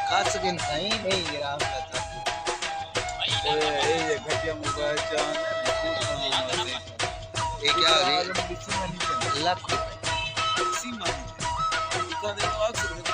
खास दिन नहीं नहीं ग्राम का था ये घटिया मुका जान ये क्या है लाख रुपए सीमा का देखो अक्सर